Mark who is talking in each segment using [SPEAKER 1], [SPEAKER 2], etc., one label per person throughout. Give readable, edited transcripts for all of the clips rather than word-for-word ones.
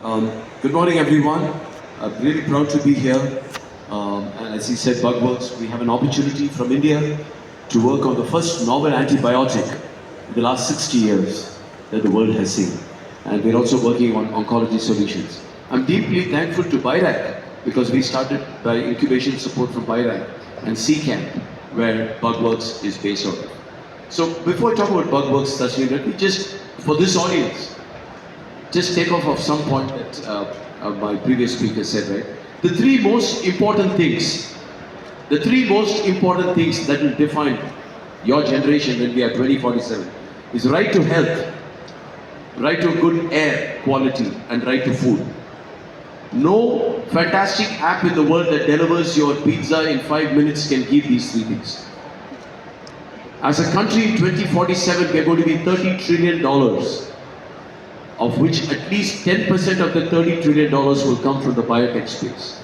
[SPEAKER 1] Good morning, everyone. I'm really proud to be here. And as he said, Bugworks, we have an opportunity from India to work on the first novel antibiotic in the last 60 years that the world has seen. And we're also working on oncology solutions. I'm deeply thankful to BIRAC because we started by incubation support from BIRAC and CCAMP, where Bugworks is based on. So before I talk about Bugworks, Tasneem, let me just, for this audience, just take off of some point that my previous speaker said, right? The three most important things that will define your generation when we are 2047 is right to health, right to good air quality, and right to food. No fantastic app in the world that delivers your pizza in 5 minutes can give these three things. As a country in 2047, we are going to be $30 trillion, of which at least 10% of the $30 trillion will come from the biotech space.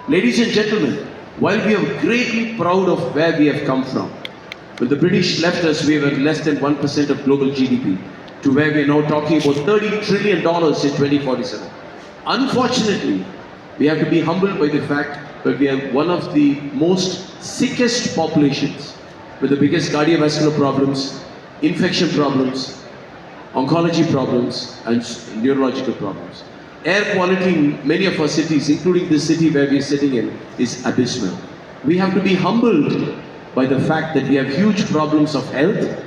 [SPEAKER 1] Ladies and gentlemen, while we are greatly proud of where we have come from, when the British left us, we were less than 1% of global GDP, to where we are now talking about $30 trillion in 2047. Unfortunately, we have to be humbled by the fact that we are one of the most sickest populations, with the biggest cardiovascular problems, infection problems, oncology problems, and neurological problems. Air quality in many of our cities, including this city where we are sitting in, is abysmal. We have to be humbled by the fact that we have huge problems of health,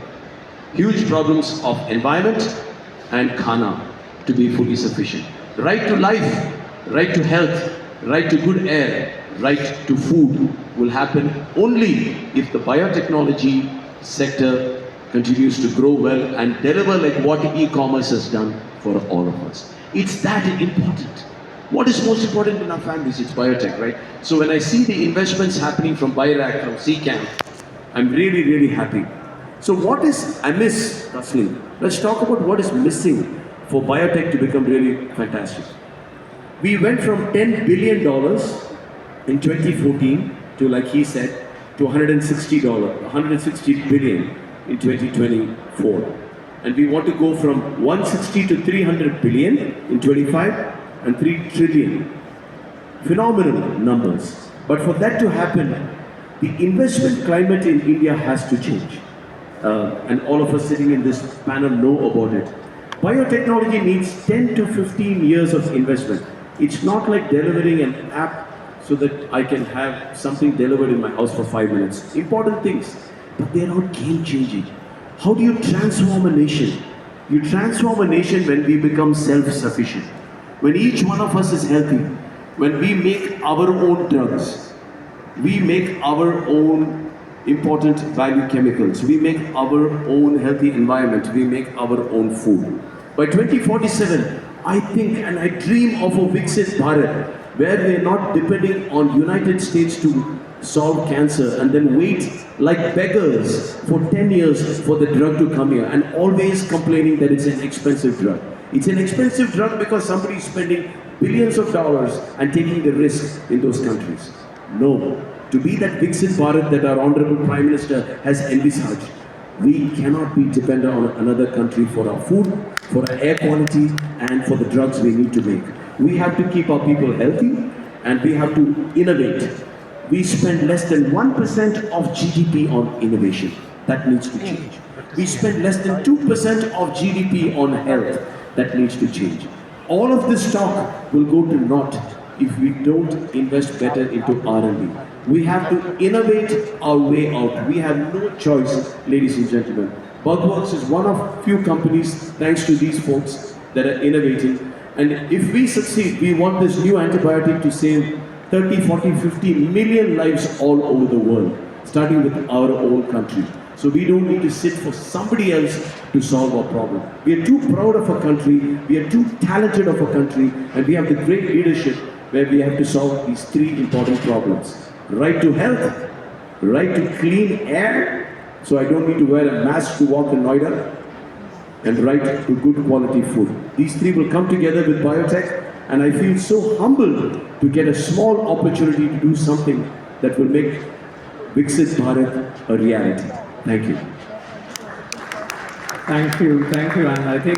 [SPEAKER 1] huge problems of environment, and khana to be fully sufficient. Right to life, right to health, right to good air, right to food will happen only if the biotechnology sector continues to grow well and deliver like what e-commerce has done for all of us. It's that important. What is most important in our families? It's biotech, right? So when I see the investments happening from BIRAC, from CCAMP, I'm really, really happy. So what is amiss, Tasneem? Let's talk about what is missing for biotech to become really fantastic. We went from $10 billion in 2014 to, like he said, to $160 billion in 2024. And we want to go from 160 to 300 billion in 25 and 3 trillion. Phenomenal numbers. But for that to happen, the investment climate in India has to change. And all of us sitting in this panel know about it. Biotechnology needs 10 to 15 years of investment. It's not like delivering an app so that I can have something delivered in my house for 5 minutes. Important things, but they're not game-changing. How do you transform a nation? You transform a nation when we become self-sufficient. When each one of us is healthy, when we make our own drugs, we make our own important value chemicals, we make our own healthy environment, we make our own food. By 2047, I think and I dream of a Viksit Bharat, where we're not depending on United States to solve cancer and then wait like beggars for 10 years for the drug to come here and always complaining that it's an expensive drug. It's an expensive drug because somebody is spending billions of dollars and taking the risk in those countries. No. To be that Viksit Bharat that our Honorable Prime Minister has envisaged, we cannot be dependent on another country for our food, for our air quality, and for the drugs we need to make. We have to keep our people healthy and we have to innovate. We spend less than 1% of GDP on innovation. That needs to change. We spend less than 2% of GDP on health. That needs to change. All of this talk will go to naught if we don't invest better into R&D. We have to innovate our way out. We have no choice, ladies and gentlemen. Bugworks is one of few companies, thanks to these folks, that are innovating. And if we succeed, we want this new antibiotic to save 30, 40, 50 million lives all over the world, starting with our own country. So we don't need to sit for somebody else to solve our problem. We are too proud of our country, we are too talented of our country, and we have the great leadership where we have to solve these three important problems. Right to health, right to clean air, so I don't need to wear a mask to walk in Noida, and right to good quality food. These three will come together with biotech, and I feel so humbled to get a small opportunity to do something that will make Viksit Bharat a reality. Thank you.
[SPEAKER 2] Thank you, and I think